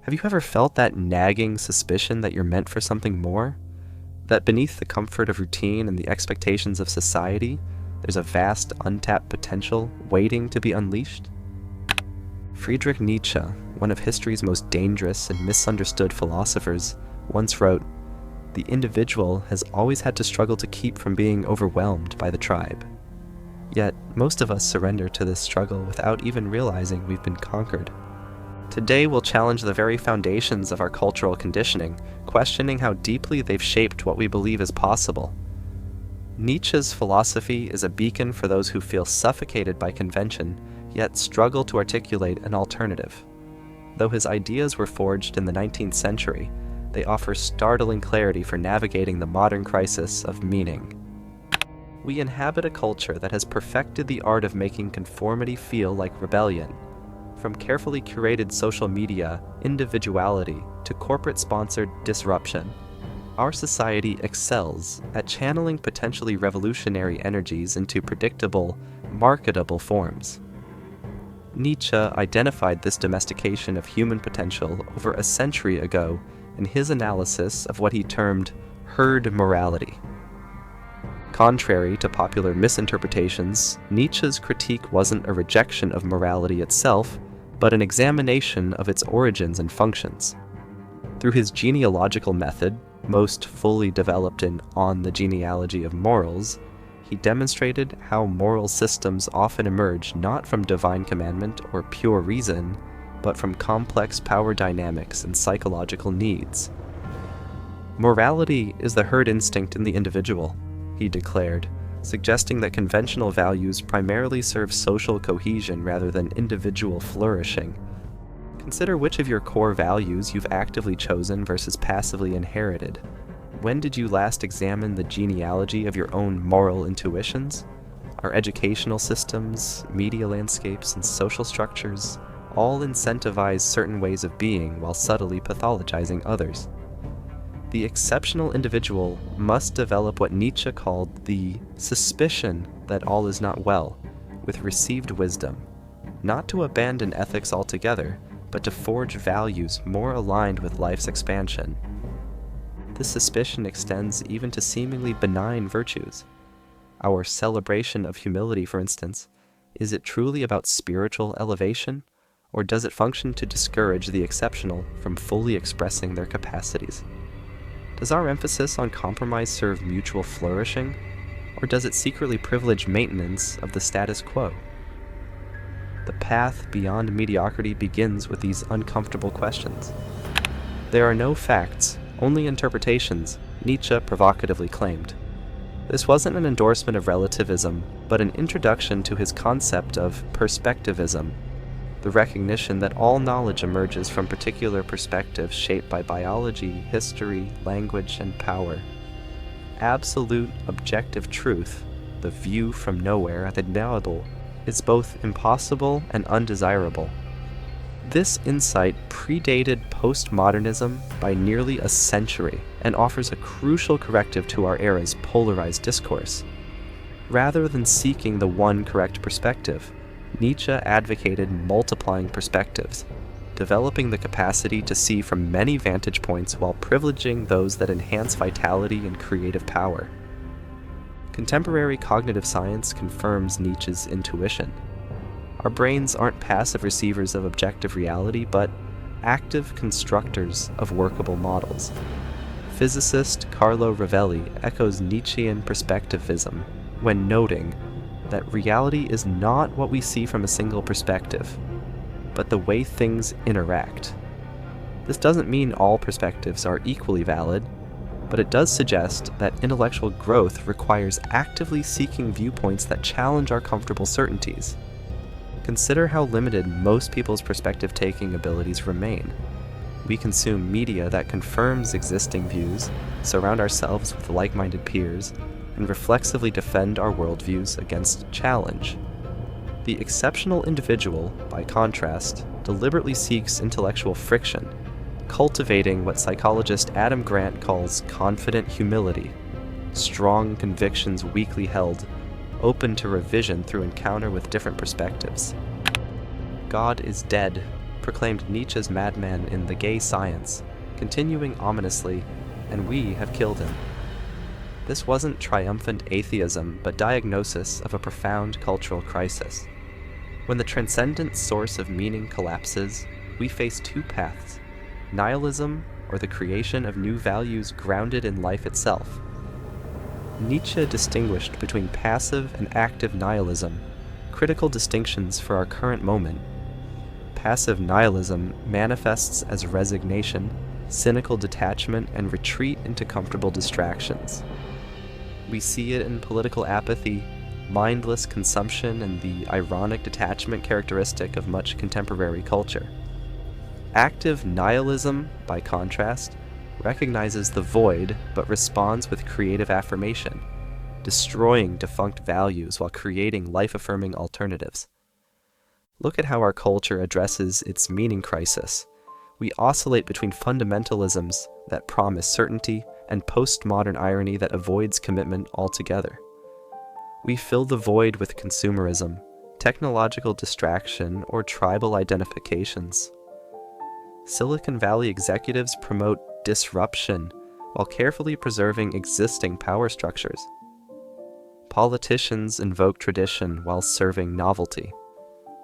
Have you ever felt that nagging suspicion that you're meant for something more? That beneath the comfort of routine and the expectations of society, there's a vast untapped potential waiting to be unleashed? Friedrich Nietzsche, one of history's most dangerous and misunderstood philosophers, once wrote, "The individual has always had to struggle to keep from being overwhelmed by the tribe." Yet, most of us surrender to this struggle without even realizing we've been conquered. Today we'll challenge the very foundations of our cultural conditioning, questioning how deeply they've shaped what we believe is possible. Nietzsche's philosophy is a beacon for those who feel suffocated by convention, yet struggle to articulate an alternative. Though his ideas were forged in the 19th century, they offer startling clarity for navigating the modern crisis of meaning. We inhabit a culture that has perfected the art of making conformity feel like rebellion. From carefully curated social media individuality to corporate-sponsored disruption, our society excels at channeling potentially revolutionary energies into predictable, marketable forms. Nietzsche identified this domestication of human potential over a century ago in his analysis of what he termed herd morality. Contrary to popular misinterpretations, Nietzsche's critique wasn't a rejection of morality itself, but an examination of its origins and functions. Through his genealogical method, most fully developed in On the Genealogy of Morals, he demonstrated how moral systems often emerge not from divine commandment or pure reason, but from complex power dynamics and psychological needs. Morality is the herd instinct in the individual, he declared, suggesting that conventional values primarily serve social cohesion rather than individual flourishing. Consider which of your core values you've actively chosen versus passively inherited. When did you last examine the genealogy of your own moral intuitions? Our educational systems, media landscapes, and social structures all incentivize certain ways of being while subtly pathologizing others. The exceptional individual must develop what Nietzsche called the suspicion that all is not well, with received wisdom, not to abandon ethics altogether, but to forge values more aligned with life's expansion. This suspicion extends even to seemingly benign virtues. Our celebration of humility, for instance, is it truly about spiritual elevation, or does it function to discourage the exceptional from fully expressing their capacities? Does our emphasis on compromise serve mutual flourishing, or does it secretly privilege maintenance of the status quo? The path beyond mediocrity begins with these uncomfortable questions. There are no facts, only interpretations, Nietzsche provocatively claimed. This wasn't an endorsement of relativism, but an introduction to his concept of perspectivism, the recognition that all knowledge emerges from particular perspectives shaped by biology, history, language, and power. Absolute objective truth, the view from nowhere, the inaudible, is both impossible and undesirable. This insight predated postmodernism by nearly a century and offers a crucial corrective to our era's polarized discourse. Rather than seeking the one correct perspective, Nietzsche advocated multiplying perspectives, developing the capacity to see from many vantage points while privileging those that enhance vitality and creative power. Contemporary cognitive science confirms Nietzsche's intuition. Our brains aren't passive receivers of objective reality, but active constructors of workable models. Physicist Carlo Rovelli echoes Nietzschean perspectivism when noting that reality is not what we see from a single perspective, but the way things interact. This doesn't mean all perspectives are equally valid, but it does suggest that intellectual growth requires actively seeking viewpoints that challenge our comfortable certainties. Consider how limited most people's perspective-taking abilities remain. We consume media that confirms existing views, surround ourselves with like-minded peers, and reflexively defend our worldviews against challenge. The exceptional individual, by contrast, deliberately seeks intellectual friction, cultivating what psychologist Adam Grant calls confident humility, strong convictions weakly held, open to revision through encounter with different perspectives. God is dead, proclaimed Nietzsche's madman in The Gay Science, continuing ominously, "And we have killed him." This wasn't triumphant atheism, but diagnosis of a profound cultural crisis. When the transcendent source of meaning collapses, we face two paths: nihilism or the creation of new values grounded in life itself. Nietzsche distinguished between passive and active nihilism, critical distinctions for our current moment. Passive nihilism manifests as resignation, cynical detachment, and retreat into comfortable distractions. We see it in political apathy, mindless consumption, and the ironic detachment characteristic of much contemporary culture. Active nihilism, by contrast, recognizes the void but responds with creative affirmation, destroying defunct values while creating life-affirming alternatives. Look at how our culture addresses its meaning crisis. We oscillate between fundamentalisms that promise certainty and postmodern irony that avoids commitment altogether. We fill the void with consumerism, technological distraction, or tribal identifications. Silicon Valley executives promote disruption while carefully preserving existing power structures. Politicians invoke tradition while serving novelty.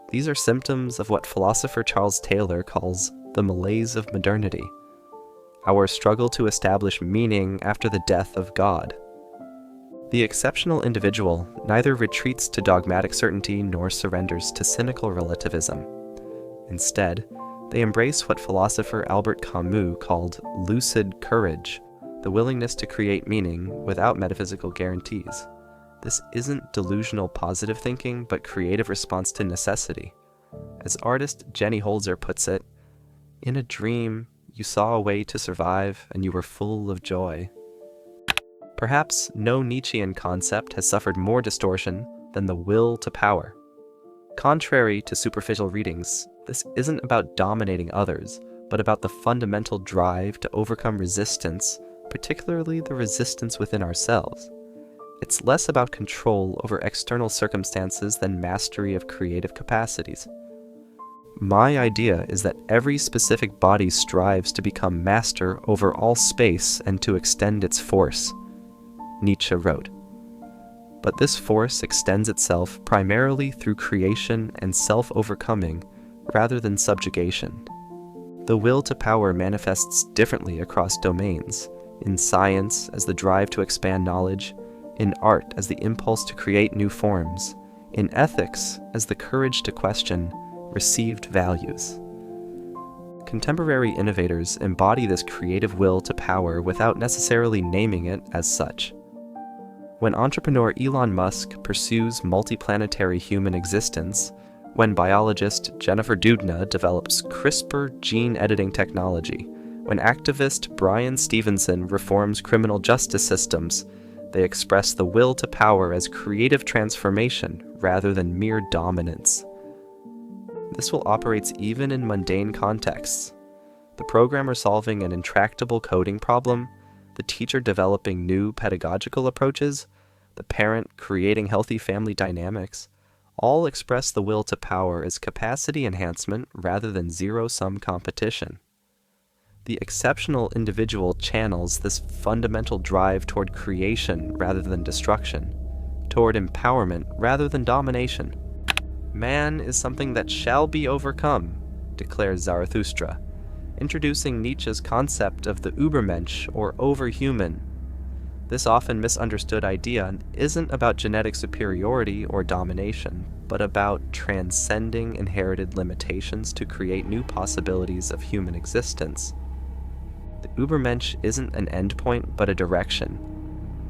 These are symptoms of what philosopher Charles Taylor calls the malaise of modernity, our struggle to establish meaning after the death of God. The exceptional individual neither retreats to dogmatic certainty nor surrenders to cynical relativism. Instead, they embrace what philosopher Albert Camus called lucid courage, the willingness to create meaning without metaphysical guarantees. This isn't delusional positive thinking, but creative response to necessity. As artist Jenny Holzer puts it, "In a dream, you saw a way to survive, and you were full of joy." Perhaps no Nietzschean concept has suffered more distortion than the will to power. Contrary to superficial readings, this isn't about dominating others, but about the fundamental drive to overcome resistance, particularly the resistance within ourselves. It's less about control over external circumstances than mastery of creative capacities. My idea is that every specific body strives to become master over all space and to extend its force, Nietzsche wrote. But this force extends itself primarily through creation and self-overcoming rather than subjugation. The will to power manifests differently across domains, in science as the drive to expand knowledge, in art as the impulse to create new forms, in ethics as the courage to question received values. Contemporary innovators embody this creative will to power without necessarily naming it as such. When entrepreneur Elon Musk pursues multiplanetary human existence, when biologist Jennifer Doudna develops CRISPR gene editing technology, when activist Brian Stevenson reforms criminal justice systems, they express the will to power as creative transformation rather than mere dominance. This will operate even in mundane contexts. The programmer solving an intractable coding problem, the teacher developing new pedagogical approaches, the parent creating healthy family dynamics, all express the will to power as capacity enhancement rather than zero-sum competition. The exceptional individual channels this fundamental drive toward creation rather than destruction, toward empowerment rather than domination. Man is something that shall be overcome, declares Zarathustra, introducing Nietzsche's concept of the Übermensch or overhuman. This often misunderstood idea isn't about genetic superiority or domination, but about transcending inherited limitations to create new possibilities of human existence. The Übermensch isn't an endpoint, but a direction.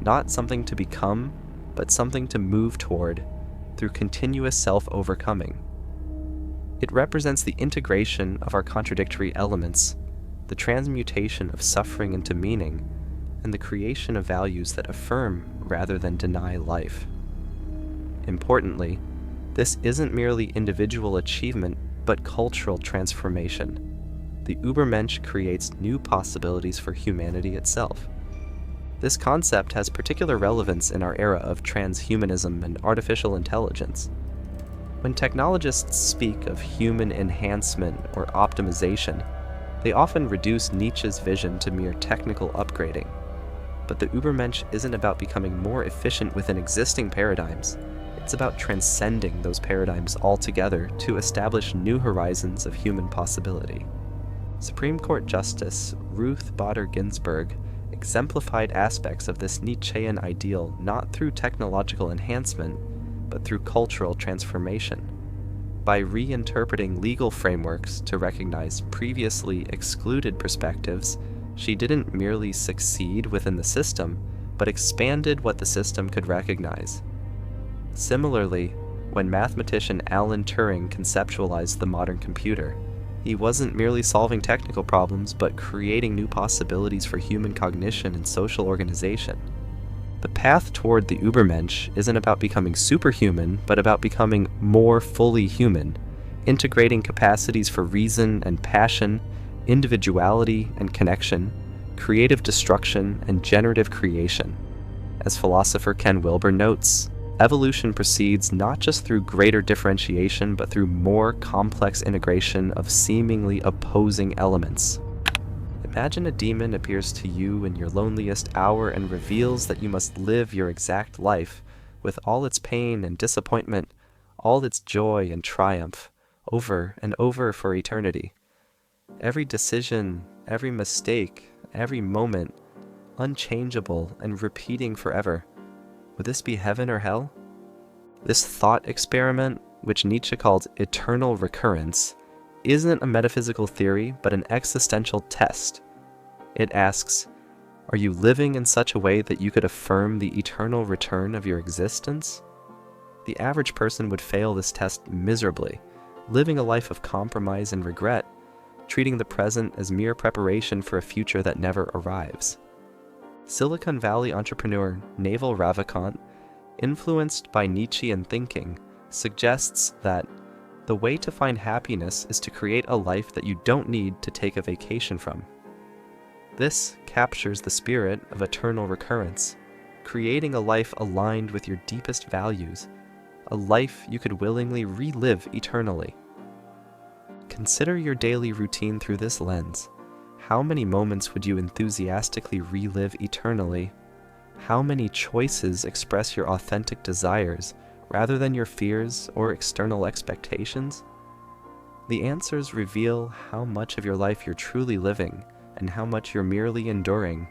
Not something to become, but something to move toward through continuous self-overcoming. It represents the integration of our contradictory elements, the transmutation of suffering into meaning, and the creation of values that affirm rather than deny life. Importantly, this isn't merely individual achievement, but cultural transformation. The Übermensch creates new possibilities for humanity itself. This concept has particular relevance in our era of transhumanism and artificial intelligence. When technologists speak of human enhancement or optimization, they often reduce Nietzsche's vision to mere technical upgrading. But the Übermensch isn't about becoming more efficient within existing paradigms. It's about transcending those paradigms altogether to establish new horizons of human possibility. Supreme Court Justice Ruth Bader Ginsburg exemplified aspects of this Nietzschean ideal not through technological enhancement, but through cultural transformation. By reinterpreting legal frameworks to recognize previously excluded perspectives, she didn't merely succeed within the system, but expanded what the system could recognize. Similarly, when mathematician Alan Turing conceptualized the modern computer, he wasn't merely solving technical problems, but creating new possibilities for human cognition and social organization. The path toward the Übermensch isn't about becoming superhuman, but about becoming more fully human, integrating capacities for reason and passion, individuality and connection, creative destruction and generative creation. As philosopher Ken Wilber notes, evolution proceeds not just through greater differentiation, but through more complex integration of seemingly opposing elements. Imagine a demon appears to you in your loneliest hour and reveals that you must live your exact life, with all its pain and disappointment, all its joy and triumph, over and over for eternity. Every decision, every mistake, every moment, unchangeable and repeating forever. Would this be heaven or hell? This thought experiment, which Nietzsche called eternal recurrence, isn't a metaphysical theory, but an existential test. It asks, are you living in such a way that you could affirm the eternal return of your existence? The average person would fail this test miserably, living a life of compromise and regret, treating the present as mere preparation for a future that never arrives. Silicon Valley entrepreneur Naval Ravikant, influenced by Nietzschean thinking, suggests that the way to find happiness is to create a life that you don't need to take a vacation from. This captures the spirit of eternal recurrence, creating a life aligned with your deepest values, a life you could willingly relive eternally. Consider your daily routine through this lens. How many moments would you enthusiastically relive eternally? How many choices express your authentic desires rather than your fears or external expectations? The answers reveal how much of your life you're truly living and how much you're merely enduring.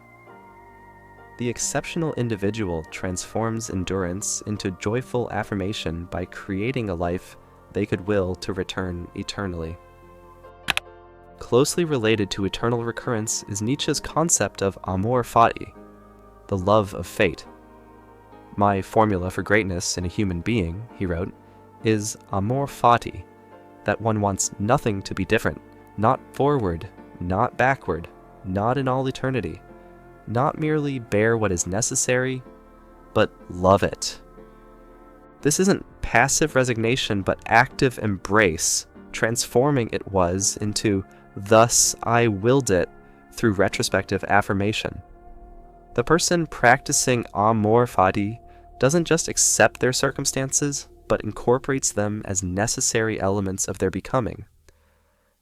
The exceptional individual transforms endurance into joyful affirmation by creating a life they could will to return eternally. Closely related to eternal recurrence is Nietzsche's concept of Amor Fati, the love of fate. My formula for greatness in a human being, he wrote, is Amor Fati, that one wants nothing to be different, not forward, not backward, not in all eternity, not merely bear what is necessary, but love it. This isn't passive resignation, but active embrace, transforming it was into thus I willed it through retrospective affirmation. The person practicing Amor Fati doesn't just accept their circumstances, but incorporates them as necessary elements of their becoming.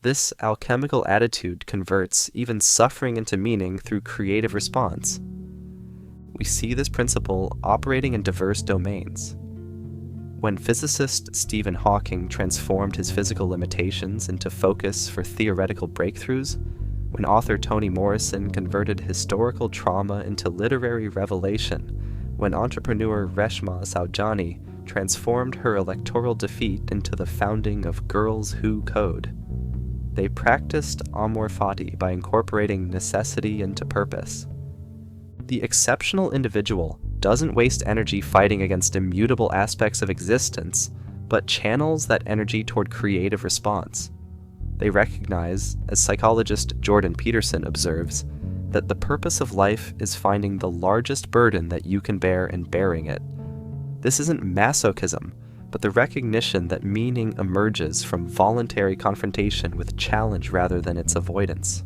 This alchemical attitude converts even suffering into meaning through creative response. We see this principle operating in diverse domains. When physicist Stephen Hawking transformed his physical limitations into focus for theoretical breakthroughs, when author Toni Morrison converted historical trauma into literary revelation, when entrepreneur Reshma Saujani transformed her electoral defeat into the founding of Girls Who Code, they practiced Amor Fati by incorporating necessity into purpose. The exceptional individual doesn't waste energy fighting against immutable aspects of existence, but channels that energy toward creative response. They recognize, as psychologist Jordan Peterson observes, that the purpose of life is finding the largest burden that you can bear and bearing it. This isn't masochism, but the recognition that meaning emerges from voluntary confrontation with challenge rather than its avoidance.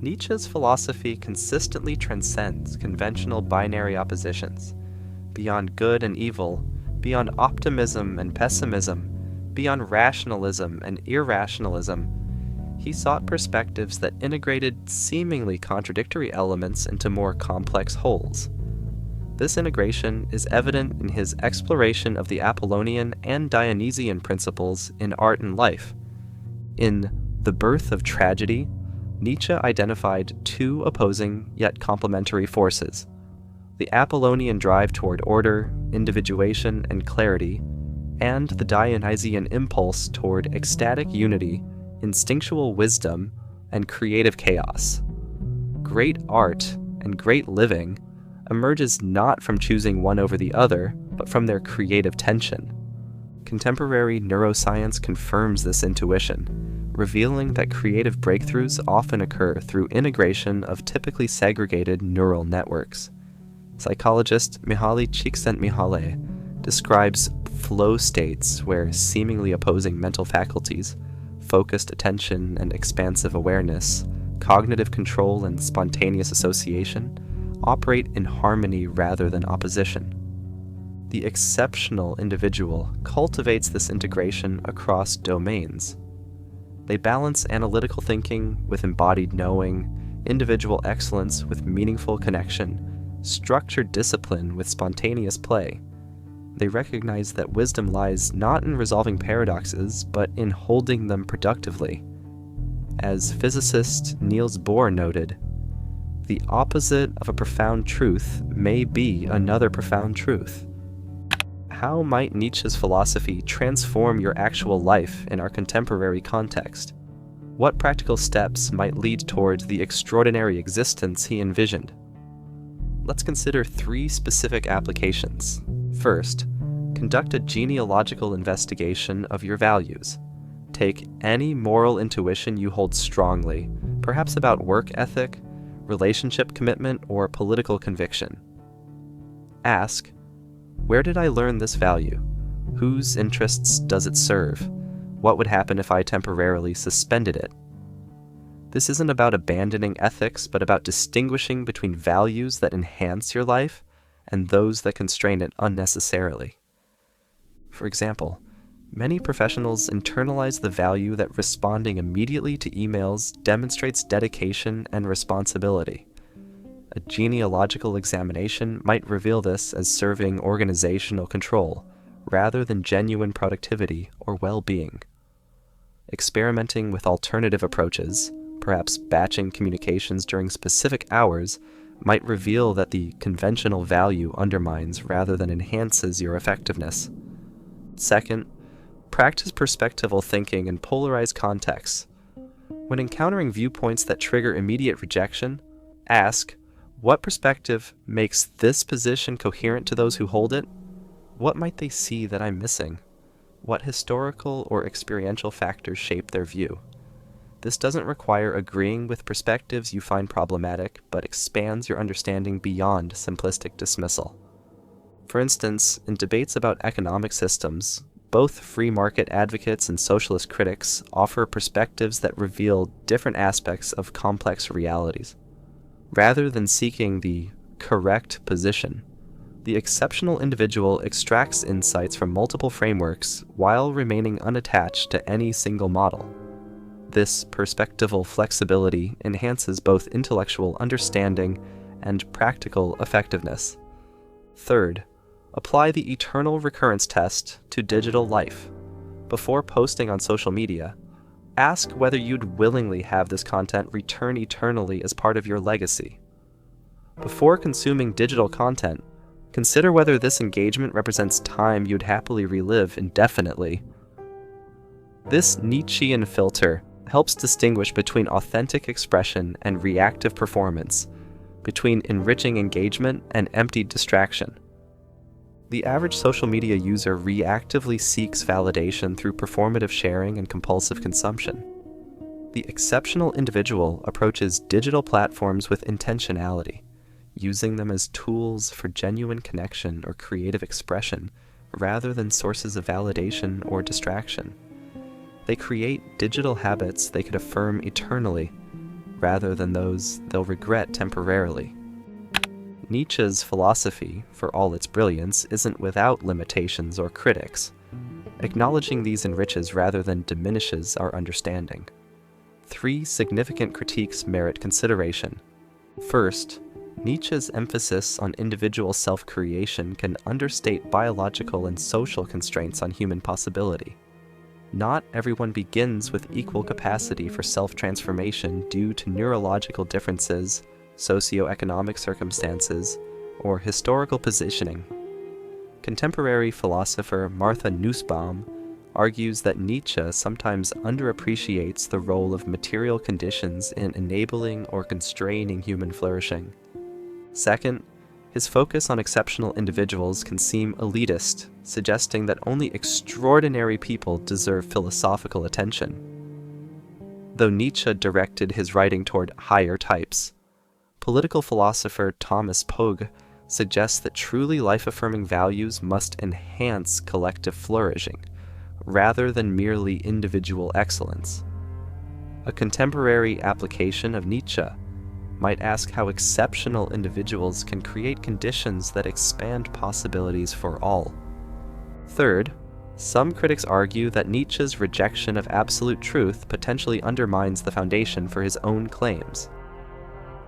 Nietzsche's philosophy consistently transcends conventional binary oppositions. Beyond good and evil, beyond optimism and pessimism, beyond rationalism and irrationalism. He sought perspectives that integrated seemingly contradictory elements into more complex wholes. This integration is evident in his exploration of the Apollonian and Dionysian principles in art and life. In The Birth of Tragedy, Nietzsche identified two opposing yet complementary forces: the Apollonian drive toward order, individuation, and clarity, and the Dionysian impulse toward ecstatic unity, instinctual wisdom, and creative chaos. Great art and great living emerges not from choosing one over the other, but from their creative tension. Contemporary neuroscience confirms this intuition, revealing that creative breakthroughs often occur through integration of typically segregated neural networks. Psychologist Mihaly Csikszentmihalyi describes flow states where seemingly opposing mental faculties, focused attention and expansive awareness, cognitive control and spontaneous association, operate in harmony rather than opposition. The exceptional individual cultivates this integration across domains. They balance analytical thinking with embodied knowing, individual excellence with meaningful connection, structured discipline with spontaneous play. They recognize that wisdom lies not in resolving paradoxes, but in holding them productively. As physicist Niels Bohr noted, the opposite of a profound truth may be another profound truth. How might Nietzsche's philosophy transform your actual life in our contemporary context? What practical steps might lead towards the extraordinary existence he envisioned? Let's consider three specific applications. First, conduct a genealogical investigation of your values. Take any moral intuition you hold strongly, perhaps about work ethic, relationship commitment, or political conviction. Ask, where did I learn this value? Whose interests does it serve? What would happen if I temporarily suspended it? This isn't about abandoning ethics, but about distinguishing between values that enhance your life and those that constrain it unnecessarily. For example, many professionals internalize the value that responding immediately to emails demonstrates dedication and responsibility. A genealogical examination might reveal this as serving organizational control, rather than genuine productivity or well-being. Experimenting with alternative approaches, perhaps batching communications during specific hours, might reveal that the conventional value undermines rather than enhances your effectiveness. Second, practice perspectival thinking in polarized contexts. When encountering viewpoints that trigger immediate rejection, ask, what perspective makes this position coherent to those who hold it? What might they see that I'm missing? What historical or experiential factors shape their view? This doesn't require agreeing with perspectives you find problematic, but expands your understanding beyond simplistic dismissal. For instance, in debates about economic systems, both free market advocates and socialist critics offer perspectives that reveal different aspects of complex realities. Rather than seeking the correct position, the exceptional individual extracts insights from multiple frameworks while remaining unattached to any single model. This perspectival flexibility enhances both intellectual understanding and practical effectiveness. Third, apply the eternal recurrence test to digital life. Before posting on social media, ask whether you'd willingly have this content return eternally as part of your legacy. Before consuming digital content, consider whether this engagement represents time you'd happily relive indefinitely. This Nietzschean filter helps distinguish between authentic expression and reactive performance, between enriching engagement and empty distraction. The average social media user reactively seeks validation through performative sharing and compulsive consumption. The exceptional individual approaches digital platforms with intentionality, using them as tools for genuine connection or creative expression rather than sources of validation or distraction. They create digital habits they could affirm eternally, rather than those they'll regret temporarily. Nietzsche's philosophy, for all its brilliance, isn't without limitations or critics. Acknowledging these enriches rather than diminishes our understanding. 3 significant critiques merit consideration. First, Nietzsche's emphasis on individual self-creation can understate biological and social constraints on human possibility. Not everyone begins with equal capacity for self-transformation due to neurological differences, socioeconomic circumstances, or historical positioning. Contemporary philosopher Martha Nussbaum argues that Nietzsche sometimes underappreciates the role of material conditions in enabling or constraining human flourishing. Second, his focus on exceptional individuals can seem elitist, suggesting that only extraordinary people deserve philosophical attention. Though Nietzsche directed his writing toward higher types, political philosopher Thomas Pogue suggests that truly life-affirming values must enhance collective flourishing, rather than merely individual excellence. A contemporary application of Nietzsche might ask how exceptional individuals can create conditions that expand possibilities for all. Third, some critics argue that Nietzsche's rejection of absolute truth potentially undermines the foundation for his own claims.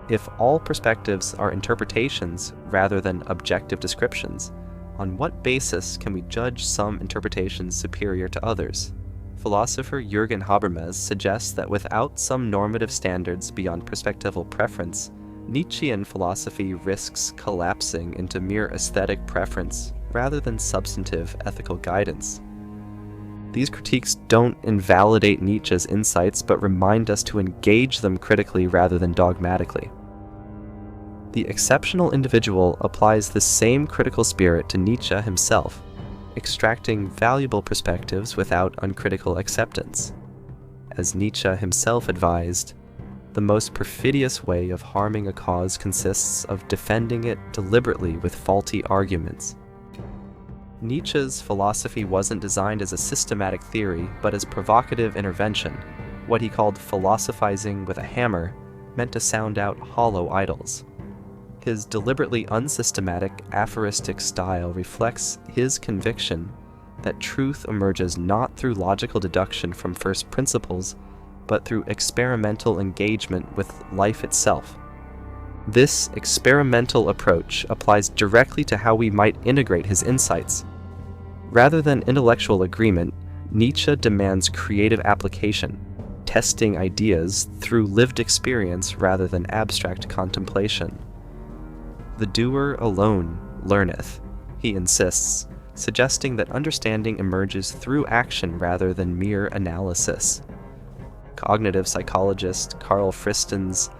If all perspectives are interpretations rather than objective descriptions, on what basis can we judge some interpretations superior to others? Philosopher Jürgen Habermas suggests that without some normative standards beyond perspectival preference, Nietzschean philosophy risks collapsing into mere aesthetic preference rather than substantive ethical guidance. These critiques don't invalidate Nietzsche's insights, but remind us to engage them critically rather than dogmatically. The exceptional individual applies the same critical spirit to Nietzsche himself, extracting valuable perspectives without uncritical acceptance. As Nietzsche himself advised, the most perfidious way of harming a cause consists of defending it deliberately with faulty arguments. Nietzsche's philosophy wasn't designed as a systematic theory, but as provocative intervention. What he called philosophizing with a hammer meant to sound out hollow idols. His deliberately unsystematic, aphoristic style reflects his conviction that truth emerges not through logical deduction from first principles, but through experimental engagement with life itself. This experimental approach applies directly to how we might integrate his insights. Rather than intellectual agreement, Nietzsche demands creative application, testing ideas through lived experience rather than abstract contemplation. The doer alone learneth, he insists, suggesting that understanding emerges through action rather than mere analysis. Cognitive psychologist Carl Friston's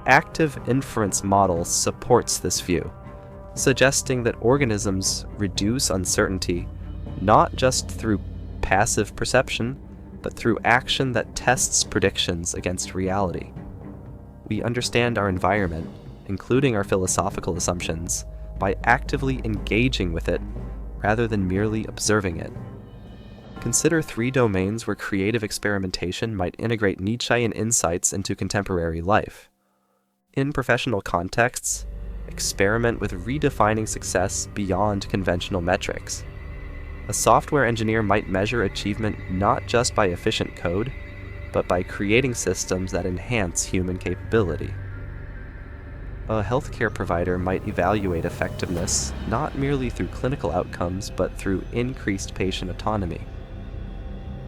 active inference model supports this view, suggesting that organisms reduce uncertainty not just through passive perception, but through action that tests predictions against reality. We understand our environment, including our philosophical assumptions, by actively engaging with it rather than merely observing it. Consider 3 domains where creative experimentation might integrate Nietzschean insights into contemporary life. In professional contexts, experiment with redefining success beyond conventional metrics. A software engineer might measure achievement not just by efficient code, but by creating systems that enhance human capability. A healthcare provider might evaluate effectiveness not merely through clinical outcomes, but through increased patient autonomy.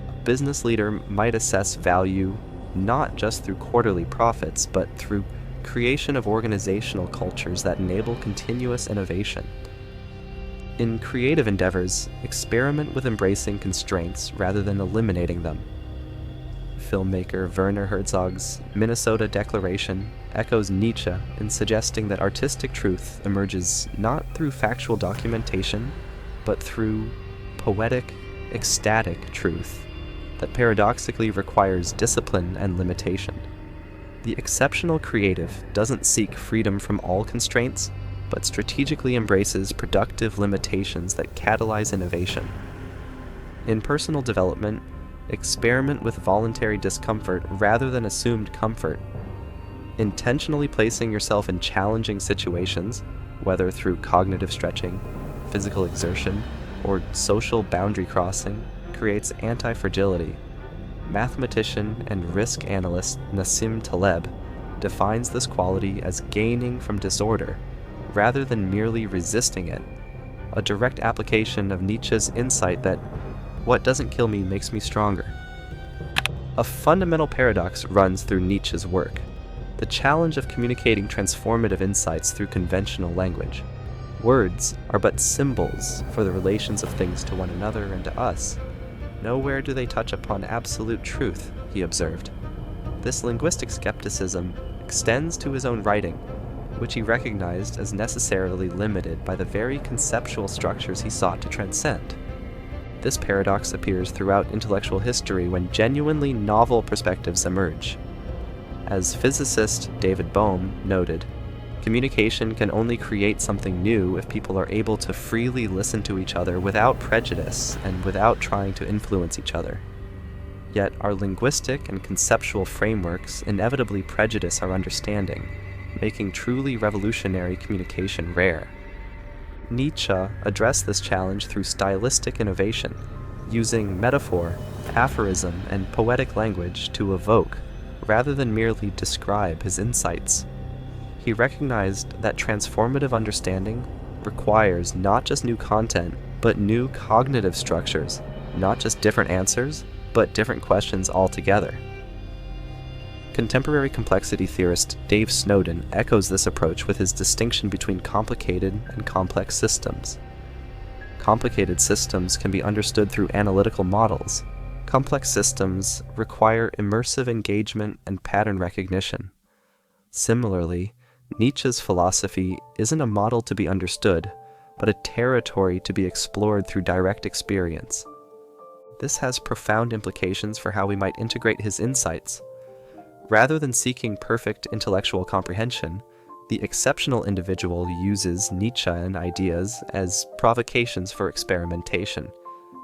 A business leader might assess value not just through quarterly profits, but through creation of organizational cultures that enable continuous innovation. In creative endeavors, experiment with embracing constraints rather than eliminating them. Filmmaker Werner Herzog's Minnesota Declaration echoes Nietzsche in suggesting that artistic truth emerges not through factual documentation, but through poetic, ecstatic truth that paradoxically requires discipline and limitation. The exceptional creative doesn't seek freedom from all constraints, but strategically embraces productive limitations that catalyze innovation. In personal development, experiment with voluntary discomfort rather than assumed comfort. Intentionally placing yourself in challenging situations whether through cognitive stretching, physical exertion, or social boundary crossing, creates anti-fragility. Mathematician and risk analyst Nassim Taleb defines this quality as gaining from disorder, rather than merely resisting it, a direct application of Nietzsche's insight that what doesn't kill me makes me stronger. A fundamental paradox runs through Nietzsche's work: the challenge of communicating transformative insights through conventional language. Words are but symbols for the relations of things to one another and to us. Nowhere do they touch upon absolute truth, he observed. This linguistic skepticism extends to his own writing, which he recognized as necessarily limited by the very conceptual structures he sought to transcend. This paradox appears throughout intellectual history when genuinely novel perspectives emerge. As physicist David Bohm noted, communication can only create something new if people are able to freely listen to each other without prejudice and without trying to influence each other. Yet our linguistic and conceptual frameworks inevitably prejudice our understanding, making truly revolutionary communication rare. Nietzsche addressed this challenge through stylistic innovation, using metaphor, aphorism, and poetic language to evoke, rather than merely describe, his insights. He recognized that transformative understanding requires not just new content, but new cognitive structures, not just different answers, but different questions altogether. Contemporary complexity theorist Dave Snowden echoes this approach with his distinction between complicated and complex systems. Complicated systems can be understood through analytical models. Complex systems require immersive engagement and pattern recognition. Similarly, Nietzsche's philosophy isn't a model to be understood, but a territory to be explored through direct experience. This has profound implications for how we might integrate his insights. Rather than seeking perfect intellectual comprehension, the exceptional individual uses Nietzschean ideas as provocations for experimentation,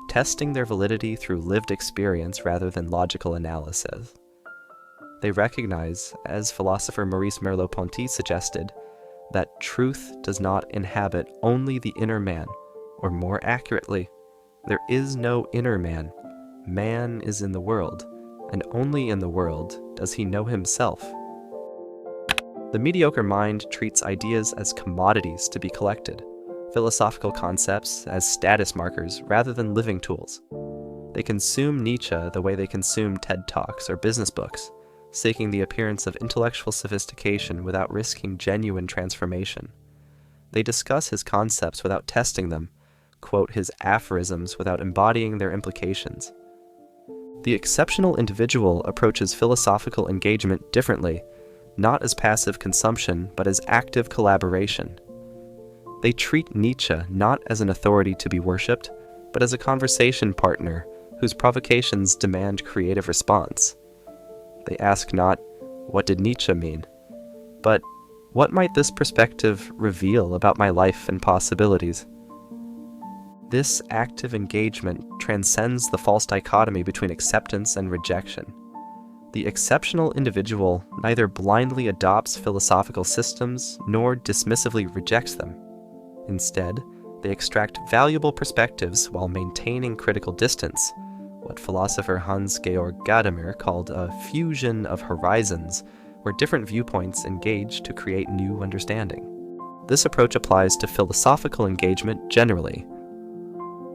testing their validity through lived experience rather than logical analysis. They recognize, as philosopher Maurice Merleau-Ponty suggested, that truth does not inhabit only the inner man, or more accurately, there is no inner man. Man is in the world, and only in the world does he know himself. The mediocre mind treats ideas as commodities to be collected, philosophical concepts as status markers rather than living tools. They consume Nietzsche the way they consume TED Talks or business books, seeking the appearance of intellectual sophistication without risking genuine transformation. They discuss his concepts without testing them, quote his aphorisms without embodying their implications. The exceptional individual approaches philosophical engagement differently, not as passive consumption, but as active collaboration. They treat Nietzsche not as an authority to be worshipped, but as a conversation partner whose provocations demand creative response. They ask not, what did Nietzsche mean? But, what might this perspective reveal about my life and possibilities? This active engagement transcends the false dichotomy between acceptance and rejection. The exceptional individual neither blindly adopts philosophical systems nor dismissively rejects them. Instead, they extract valuable perspectives while maintaining critical distance, what philosopher Hans-Georg Gadamer called a fusion of horizons, where different viewpoints engage to create new understanding. This approach applies to philosophical engagement generally.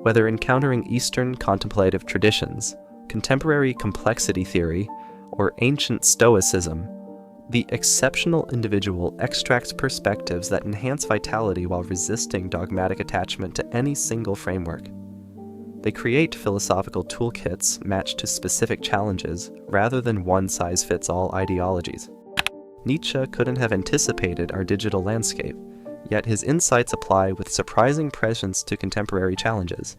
Whether encountering Eastern contemplative traditions, contemporary complexity theory, or ancient Stoicism, the exceptional individual extracts perspectives that enhance vitality while resisting dogmatic attachment to any single framework. They create philosophical toolkits matched to specific challenges rather than one-size-fits-all ideologies. Nietzsche couldn't have anticipated our digital landscape, yet his insights apply with surprising prescience to contemporary challenges.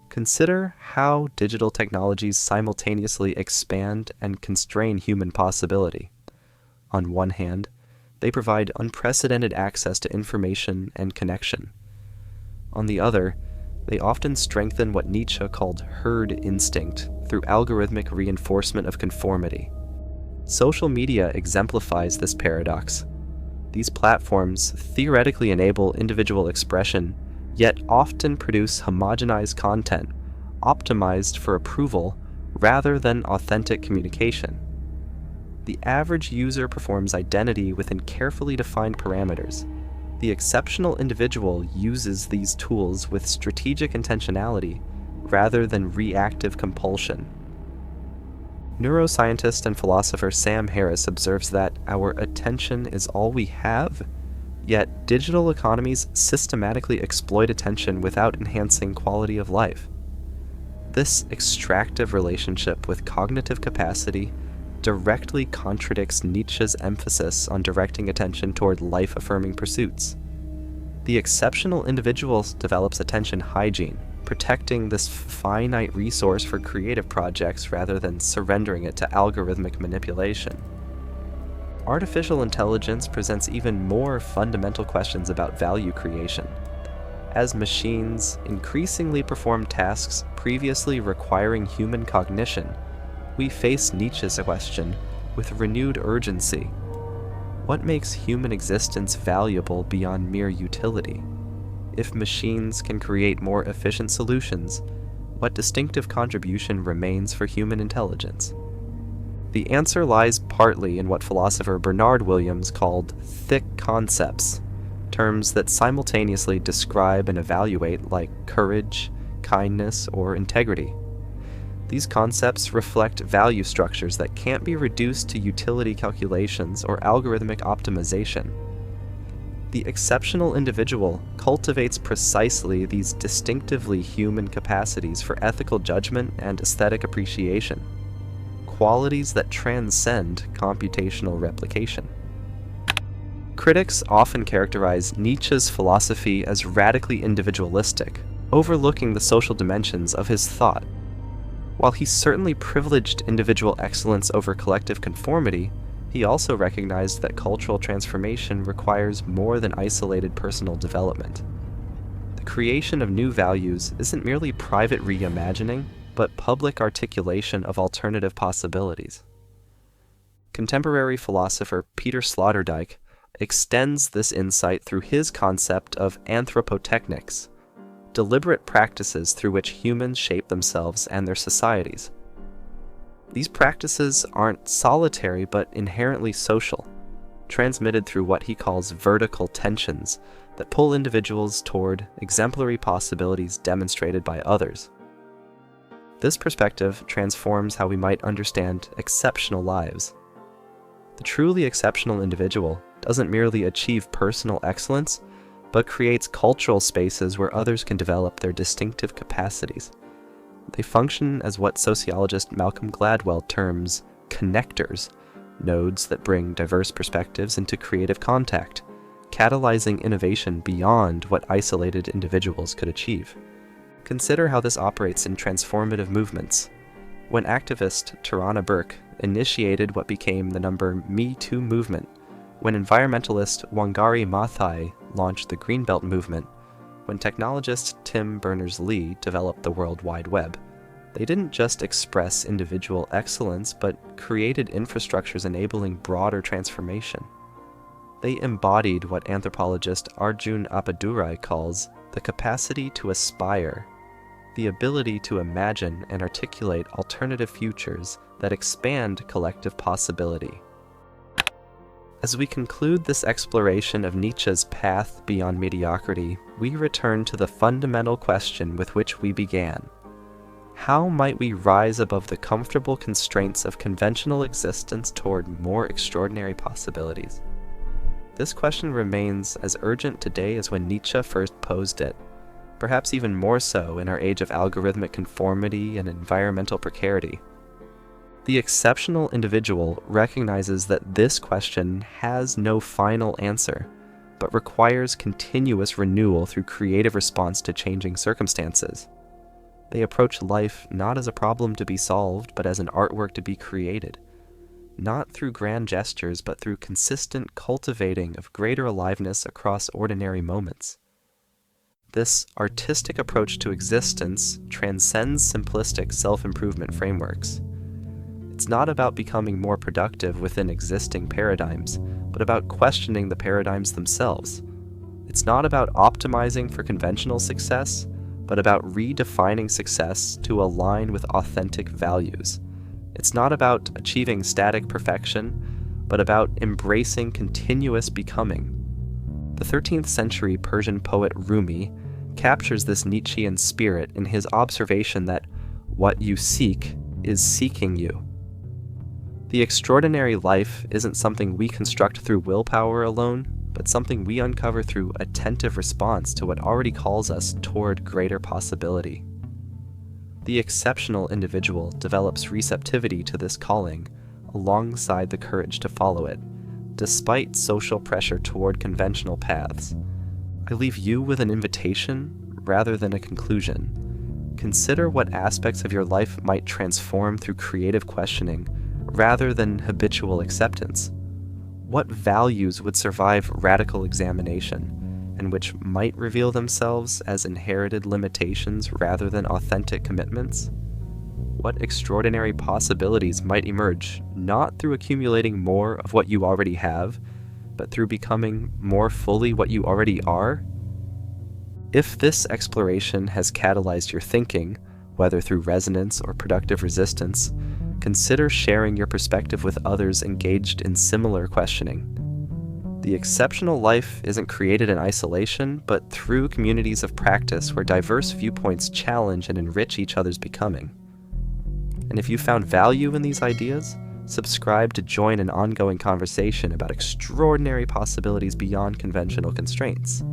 Consider how digital technologies simultaneously expand and constrain human possibility. On one hand, they provide unprecedented access to information and connection. On the other, they often strengthen what Nietzsche called herd instinct through algorithmic reinforcement of conformity. Social media exemplifies this paradox. These platforms theoretically enable individual expression, yet often produce homogenized content, optimized for approval rather than authentic communication. The average user performs identity within carefully defined parameters. The exceptional individual uses these tools with strategic intentionality rather than reactive compulsion. Neuroscientist and philosopher Sam Harris observes that our attention is all we have, yet digital economies systematically exploit attention without enhancing quality of life. This extractive relationship with cognitive capacity directly contradicts Nietzsche's emphasis on directing attention toward life-affirming pursuits. The exceptional individual develops attention hygiene, protecting this finite resource for creative projects rather than surrendering it to algorithmic manipulation. Artificial intelligence presents even more fundamental questions about value creation. As machines increasingly perform tasks previously requiring human cognition, we face Nietzsche's question with renewed urgency. What makes human existence valuable beyond mere utility? If machines can create more efficient solutions, what distinctive contribution remains for human intelligence? The answer lies partly in what philosopher Bernard Williams called thick concepts, terms that simultaneously describe and evaluate like courage, kindness, or integrity. These concepts reflect value structures that can't be reduced to utility calculations or algorithmic optimization. The exceptional individual cultivates precisely these distinctively human capacities for ethical judgment and aesthetic appreciation, qualities that transcend computational replication. Critics often characterize Nietzsche's philosophy as radically individualistic, overlooking the social dimensions of his thought. While he certainly privileged individual excellence over collective conformity, he also recognized that cultural transformation requires more than isolated personal development. The creation of new values isn't merely private reimagining, but public articulation of alternative possibilities. Contemporary philosopher Peter Sloterdijk extends this insight through his concept of anthropotechnics, deliberate practices through which humans shape themselves and their societies. These practices aren't solitary but inherently social, transmitted through what he calls vertical tensions that pull individuals toward exemplary possibilities demonstrated by others. This perspective transforms how we might understand exceptional lives. The truly exceptional individual doesn't merely achieve personal excellence, but creates cultural spaces where others can develop their distinctive capacities. They function as what sociologist Malcolm Gladwell terms connectors, nodes that bring diverse perspectives into creative contact, catalyzing innovation beyond what isolated individuals could achieve. Consider how this operates in transformative movements. When activist Tarana Burke initiated what became the Me Too movement, when environmentalist Wangari Maathai launched the Greenbelt movement, when technologist Tim Berners-Lee developed the World Wide Web, they didn't just express individual excellence, but created infrastructures enabling broader transformation. They embodied what anthropologist Arjun Appadurai calls the capacity to aspire, the ability to imagine and articulate alternative futures that expand collective possibility. As we conclude this exploration of Nietzsche's path beyond mediocrity, we return to the fundamental question with which we began. How might we rise above the comfortable constraints of conventional existence toward more extraordinary possibilities? This question remains as urgent today as when Nietzsche first posed it, perhaps even more so in our age of algorithmic conformity and environmental precarity. The exceptional individual recognizes that this question has no final answer, but requires continuous renewal through creative response to changing circumstances. They approach life not as a problem to be solved, but as an artwork to be created, not through grand gestures, but through consistent cultivating of greater aliveness across ordinary moments. This artistic approach to existence transcends simplistic self-improvement frameworks. It's not about becoming more productive within existing paradigms, but about questioning the paradigms themselves. It's not about optimizing for conventional success, but about redefining success to align with authentic values. It's not about achieving static perfection, but about embracing continuous becoming. The 13th century Persian poet Rumi captures this Nietzschean spirit in his observation that what you seek is seeking you. The extraordinary life isn't something we construct through willpower alone, but something we uncover through attentive response to what already calls us toward greater possibility. The exceptional individual develops receptivity to this calling alongside the courage to follow it, despite social pressure toward conventional paths. I leave you with an invitation rather than a conclusion. Consider what aspects of your life might transform through creative questioning rather than habitual acceptance. What values would survive radical examination, and which might reveal themselves as inherited limitations rather than authentic commitments? What extraordinary possibilities might emerge, not through accumulating more of what you already have, but through becoming more fully what you already are? If this exploration has catalyzed your thinking, whether through resonance or productive resistance, consider sharing your perspective with others engaged in similar questioning. The exceptional life isn't created in isolation, but through communities of practice where diverse viewpoints challenge and enrich each other's becoming. And if you found value in these ideas, subscribe to join an ongoing conversation about extraordinary possibilities beyond conventional constraints.